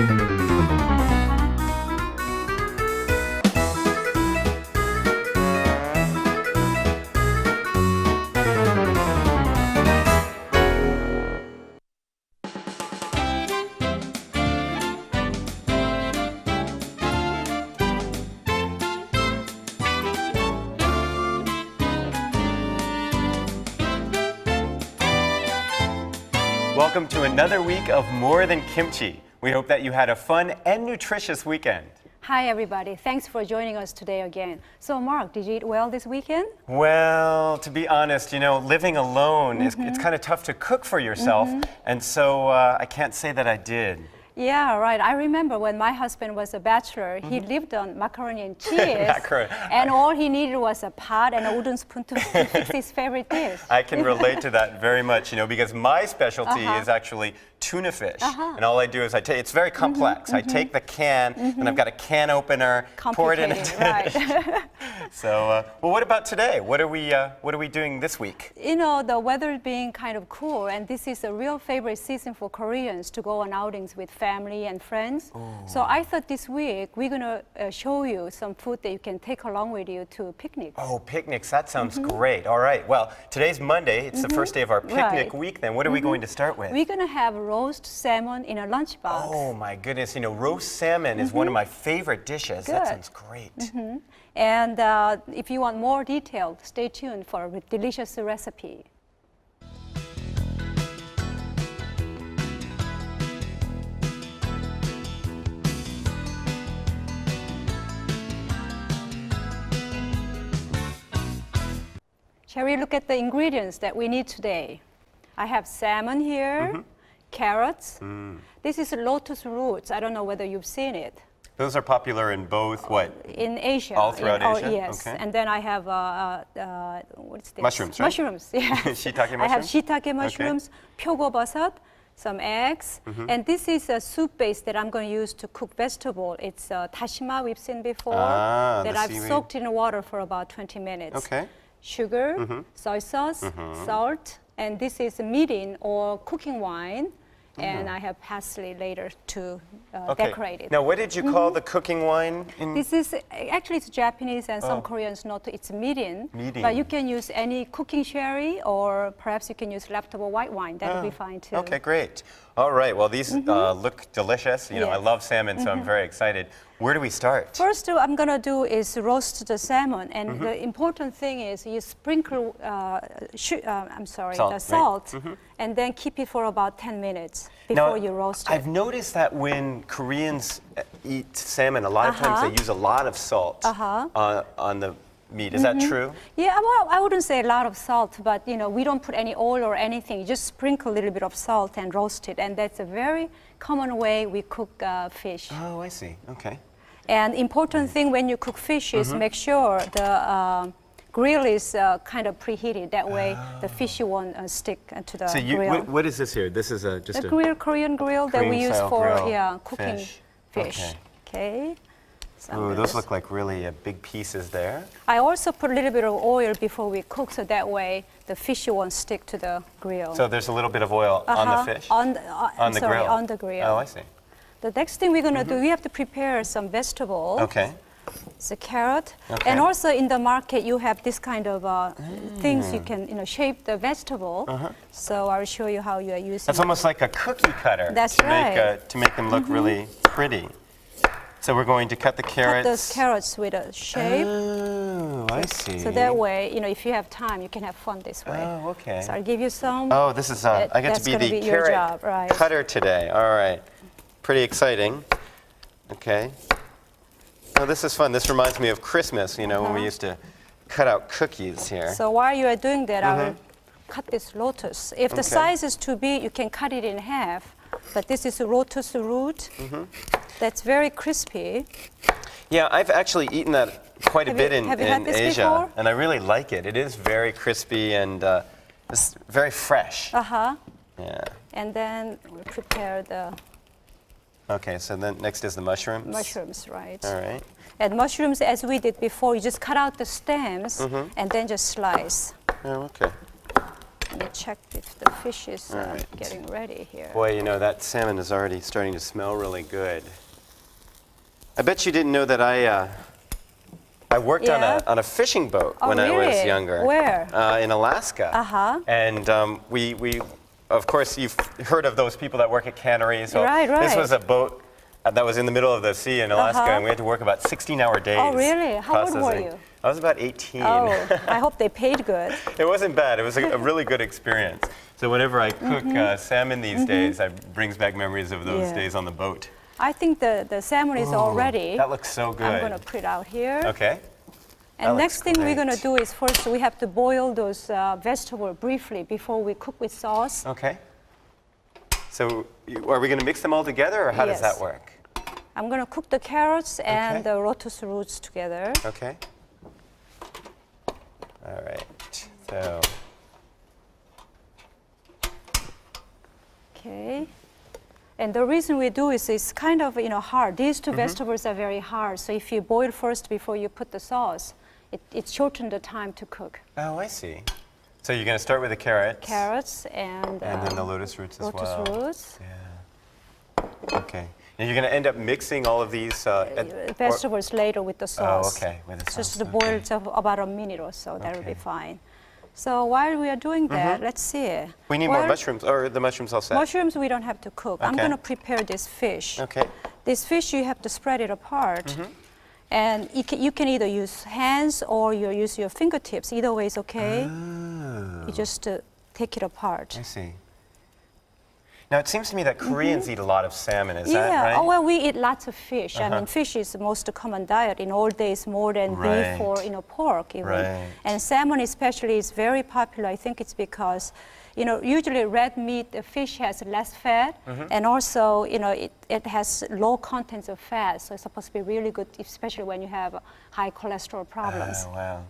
Welcome to another week of More Than Kimchi. We hope that you had a fun and nutritious weekend. Hi everybody, thanks for joining us today again. So Mark, did you eat well this weekend? Well, to be honest, living alone, it's kind of tough to cook for yourself, and so I can't say that I did. Yeah, right. I remember when my husband was a bachelor, he lived on macaroni and cheese, and all he needed was a pot and a wooden spoon to fix his favorite dish. I can relate to that very much, because my specialty is actually tuna fish, and all I do is it's very complex. I take the can, and I've got a can opener, pour it in a dish. Right. So, well, what about today? What are we doing this week? The weather being kind of cool, and this is a real favorite season for Koreans to go on outings with family and friends. Ooh. So I thought this week we're gonna show you some food that you can take along with you to picnics. Oh, picnics! That sounds great. All right. Well, today's Monday. It's the first day of our picnic week. Then, what are we going to start with? We're gonna have roast salmon in a lunchbox. Oh my goodness! Roast salmon is one of my favorite dishes. Good. That sounds great. And if you want more detail, stay tuned for a delicious recipe. Shall we look at the ingredients that we need today? I have salmon here, carrots. This is lotus roots. I don't know whether you've seen it. Those are popular in both what? In Asia. All throughout Asia? Oh, yes. Okay. And then I have, what's this? Mushrooms, right? Mushrooms, yeah. Shiitake mushrooms? I have shiitake mushrooms, 표고버섯, some eggs. And this is a soup base that I'm going to use to cook vegetable. It's dashima we've seen before that I've soaked in water for about 20 minutes. Okay. Sugar, soy sauce, salt, and this is mirin or cooking wine. And I have parsley later to decorate it. Now, what did you call the cooking wine? This is, actually it's Japanese and some Koreans know it's mirin. But you can use any cooking sherry or perhaps you can use leftover white wine. That would be fine too. Okay, great. All right, well, these look delicious. I love salmon, so I'm very excited. Where do we start? First, what I'm going to do is roast the salmon. And the important thing is you sprinkle the salt and then keep it for about 10 minutes before you roast it. I've noticed that when Koreans eat salmon, a lot of times they use a lot of salt on the meat. Is that true? Yeah, well, I wouldn't say a lot of salt, but we don't put any oil or anything. You just sprinkle a little bit of salt and roast it. And that's a very common way we cook fish. Oh, I see. Okay. And important thing when you cook fish is make sure the grill is kind of preheated. That way the fish won't stick to the grill. What is this here? This is just a Korean grill that we use for cooking fish. Okay. Oh, those look like really big pieces there. I also put a little bit of oil before we cook, so that way the fish won't stick to the grill. So there's a little bit of oil on the fish? On the grill. On the grill. Oh, I see. The next thing we're going to do, we have to prepare some vegetables. Okay. It's a carrot. Okay. And also in the market, you have this kind of things you can shape the vegetable. So I'll show you how you are using That's almost like a cookie cutter. That's to make them look really pretty. So we're going to cut the carrots. Cut those carrots with a shape. Oh, I see. So that way, if you have time, you can have fun this way. Oh, okay. So I'll give you some. Oh, this is, I get to be the carrot cutter today. All right. Pretty exciting. Okay. Oh, this is fun. This reminds me of Christmas, when we used to cut out cookies here. So while you are doing that, I will cut this lotus. If the size is too big, you can cut it in half. But this is a lotus root. That's very crispy. Yeah, I've actually eaten that quite a bit in Asia, before? and I really like it. It is very crispy and it's very fresh. Yeah. And then we'll prepare the... Okay, so then next is the mushrooms. Mushrooms, right. All right. And mushrooms, as we did before, you just cut out the stems and then just slice. Oh, okay. me check if the fish is right. getting ready here. Boy, you know, that salmon is already starting to smell really good. I bet you didn't know that I worked on a fishing boat when I was younger. Where? In Alaska. And we, of course, you've heard of those people that work at canneries. So Right. This was a boat that was in the middle of the sea in Alaska, and we had to work about 16-hour days. Oh, really? How old were processing. you? I was about 18. Oh, I hope they paid good. It wasn't bad. It was a really good experience. So whenever I cook salmon these days, it brings back memories of those days on the boat. I think the salmon is all ready. That looks so good. I'm going to put it out here. Okay. And next thing we're going to great. do is first we have to boil those vegetables briefly before we cook with sauce. Okay. So are we going to mix them all together, or how does Yes. that work? I'm going to cook the carrots and the lotus roots together. Okay. All right. So. Okay. And the reason we do is it's kind of hard. These two vegetables are very hard. So if you boil first before you put the sauce, it shortens the time to cook. Oh, I see. So you're going to start with the carrots. Carrots and then the lotus roots as well. lotus roots. Yeah. Okay. And you're going to end up mixing all of these Vegetables later with the sauce. Oh, okay. With the sauce. Just to boil it about a minute or so. That will be fine. So while we are doing that, let's see. We need more mushrooms, or the mushrooms all set? Mushrooms we don't have to cook. I'm Okay. going to prepare this fish. Okay. This fish you have to spread it apart. And you can either use hands or you use your fingertips. Either way is okay. Oh. You just take it apart. I see. Now, it seems to me that Koreans eat a lot of salmon, is Yeah, that right? oh, well, we eat lots of fish. I mean, fish is the most common diet in old days, more than Right. beef or pork even. Right. And salmon especially is very popular. I think it's because, usually red meat, the fish has less fat, and also, it has low contents of fat, so it's supposed to be really good, especially when you have high cholesterol problems. Oh, wow.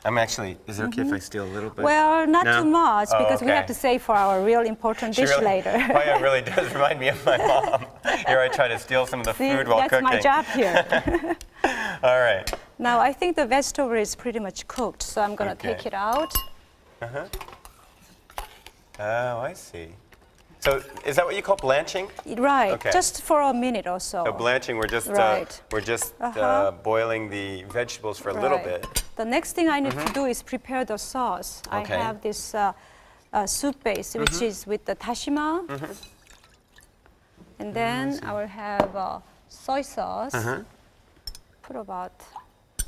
I'm actually, is it okay if I steal a little bit? Well, not No? too much, Oh, because we have okay. to save for our real important She dish really, later. Paya really does remind me of my mom. Here I try to steal some of the See, food while that's cooking. my job here. All right. Now, I think the vegetable is pretty much cooked, so I'm going to Okay. take it out. Oh, I see. So is that what you call blanching? Right, Okay. just for a minute or so. So blanching, we're just Right. boiling the vegetables for a little Right. bit. The next thing I need to do is prepare the sauce. Okay. I have this soup base, which is with the tashima. And then I will have soy sauce. Put about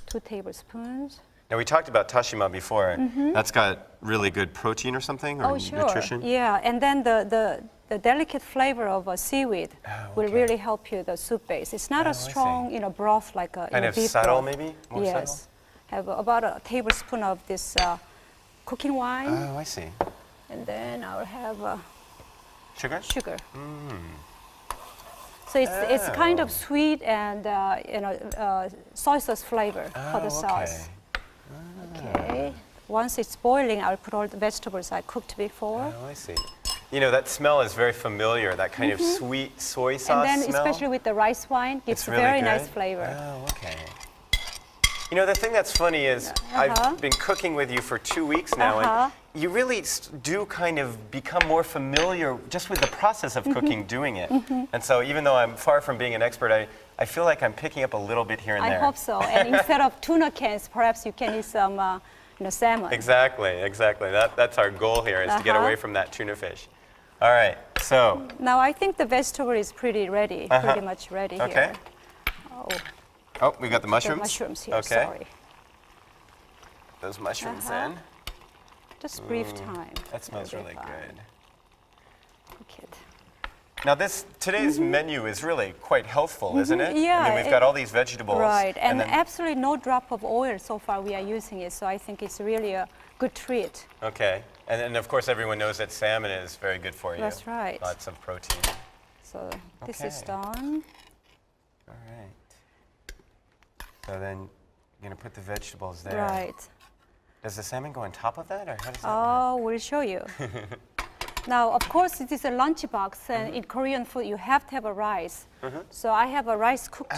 2 tablespoons. Now, we talked about tashima before. That's got really good protein or something, or Oh, sure. nutrition? Yeah, and then the delicate flavor of seaweed will okay. really help you, the soup base. It's not Oh, I a see. strong, broth like a Kind of beef subtle, broth. maybe? More Yes. Have about a tablespoon of this cooking wine, subtle? Oh, I see. and then I'll have Sugar? sugar. So it's kind of sweet and soy sauce flavor for the sauce. Okay. Once it's boiling, I'll put all the vegetables I cooked before. Oh, I see. That smell is very familiar, that kind of sweet soy sauce And then smell. especially with the rice wine, gives It's really very good? nice flavor. Oh, okay. The thing that's funny is I've been cooking with you for 2 weeks now, and you really do kind of become more familiar just with the process of cooking, doing it. And so even though I'm far from being an expert, I feel like I'm picking up a little bit here and I there. hope so. And instead of tuna cans, perhaps you can eat some salmon. Exactly. That's our goal here, is to get away from that tuna fish. All right, so. Now I think the vegetable is pretty ready, pretty much ready Okay. here. Oh, we got the mushrooms? The mushrooms here, Okay. sorry. Those mushrooms in. Just brief time. That smells That'll be really fine. good. Cook it. Now today's menu is really quite healthful, isn't it? Yeah, I mean, we've got all these vegetables. Right, and then, absolutely no drop of oil so far we are using it, so I think it's really a good treat. okay. And of course everyone knows that salmon is very good for you. That's right. Lots of protein. So this is Okay. done. All right. So then you're going to put the vegetables there. Right. Does the salmon go on top of that, or how does that work? Oh, we'll show you. Now, of course, it is a lunchbox, and in Korean food, you have to have a rice. So I have a rice cooked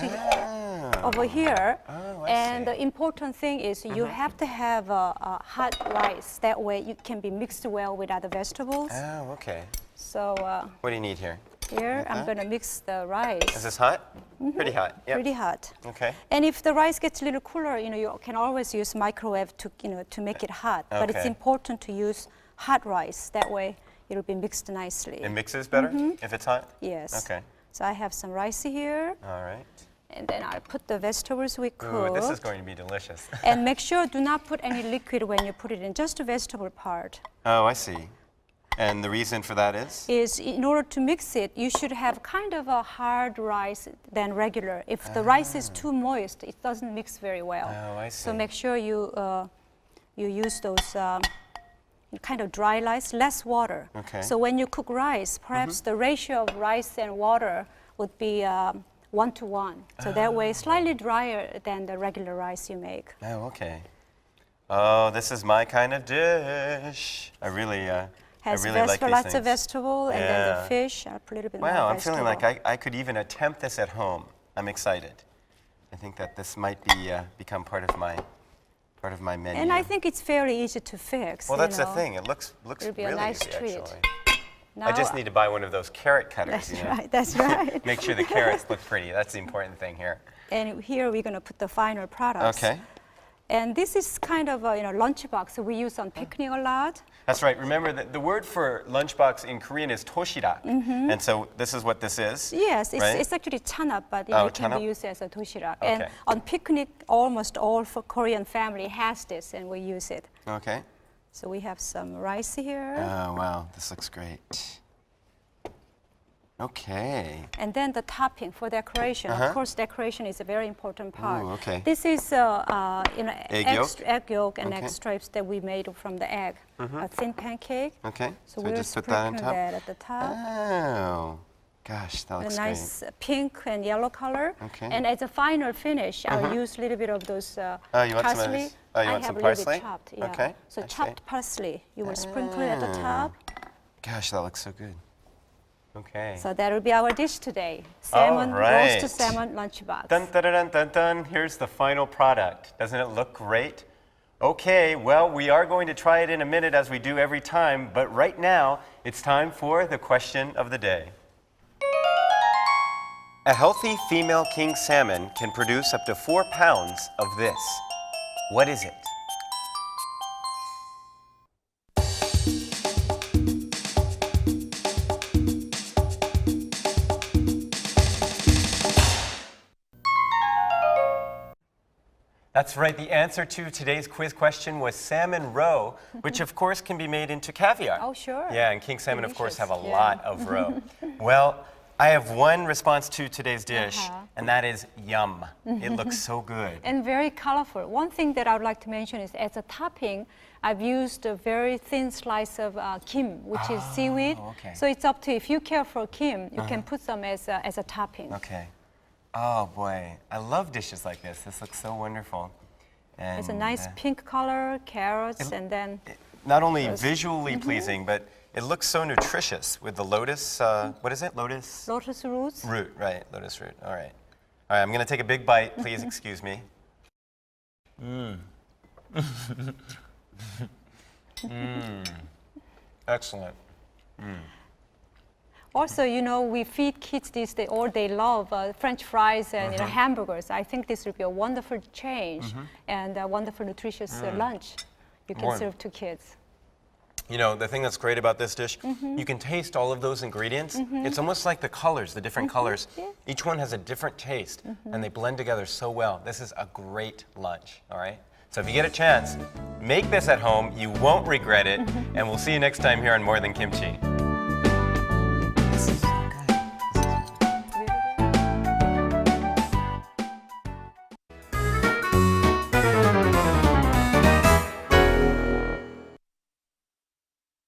over here. Oh, I and see. the important thing is you have to have a hot rice. That way, it can be mixed well with other vegetables. Oh, okay. So What do you need here? here, I'm going to mix the rice. Is this hot? Pretty hot. Yep. Pretty hot. Okay. And if the rice gets a little cooler, you can always use microwave to make it hot. But it's Okay. important to use hot rice. That way, it'll be mixed nicely. It mixes better if it's hot? Yes. Okay. So I have some rice here, All right. and then I'll put the vegetables we cooked. Ooh, this is going to be delicious. And make sure do not put any liquid when you put it in, just the vegetable part. Oh, I see. And the reason for that is In order to mix it, you should have kind of a hard rice than regular. If the rice is too moist, it doesn't mix very well. Oh, I So see. make sure you use those kind of dry rice, less water. Okay. So when you cook rice, perhaps the ratio of rice and water would be 1 to 1. So that way, slightly drier than the regular rice you make. Oh, okay. Oh, this is my kind of dish. I really like these Lots of things. vegetable, and then Yeah. the fish, a little bit more Wow, I'm vegetable. feeling like I could even attempt this at home. I'm excited. I think that this might be become part of my menu. And I think it's fairly easy to fix. well, you that's the know. thing. It looks It'll be a really nice easy, treat. actually. Now, I just need to buy one of those carrot cutters. That's you know? right. That's right. Make sure the carrots look pretty. That's the important thing here. And here we're going to put the final products. Okay. And this is kind of a lunchbox we use on picnic a lot. That's right. Remember that the word for lunchbox in Korean is toshirak. And so this is what this is. Yes, right? it's actually chanap, but Oh, it can chanap? be used as a doshirak. Okay. And on picnic, almost all for Korean family has this, and we use it. Okay. So we have some rice here. Oh, wow. This looks great. Okay. And then the topping for decoration. Of course, decoration is a very important part. Ooh, okay. This is Egg yolk? egg yolk and Okay. egg stripes that we made from the egg. A thin pancake. Okay. So I we'll just put that on sprinkle top. that at the top. Oh, gosh, that A looks nice pink and yellow color. Okay. And as a final finish, I'll use a little bit of those Oh, you want some of parsley. this? Oh, you I want have some a little parsley? bit chopped. Yeah. Okay, So I see. chopped parsley, you will sprinkle it at the top. Gosh, that looks so good. Okay. So that will be our dish today. Salmon, right. roast salmon lunchbox. Dun, dun, dun, dun, dun. Here's the final product. Doesn't it look great? Okay, well, we are going to try it in a minute as we do every time, but right now, it's time for the question of the day. A healthy female king salmon can produce up to 4 pounds of this. What is it? That's right. The answer to today's quiz question was salmon roe, which of course can be made into caviar. Oh, sure. Yeah, and king salmon, of course, have a Delicious, yeah. lot of roe. Well, I have one response to today's dish, and that is yum. It looks so good. And very colorful. One thing that I would like to mention is as a topping, I've used a very thin slice of kim, which is seaweed. okay. So it's up to you. If you care for kim, you can put some as a topping. Okay. Oh boy, I love dishes like this. This looks so wonderful. And It's a nice pink color, carrots, and then not only visually pleasing, but it looks so nutritious with the lotus. What is it? Lotus lotus roots. root, right? Lotus root. All right. All right. I'm gonna take a big bite. Please excuse me. Excellent. Also, we feed kids these days, or they love French fries and hamburgers. I think this will be a wonderful change and a wonderful nutritious lunch you can Boy. serve to kids. You know, the thing that's great about this dish, you can taste all of those ingredients. It's almost like the colors, the different colors. Yeah. Each one has a different taste, and they blend together so well. This is a great lunch, all right? So if you get a chance, make this at home. You won't regret it, and we'll see you next time here on More Than Kimchi.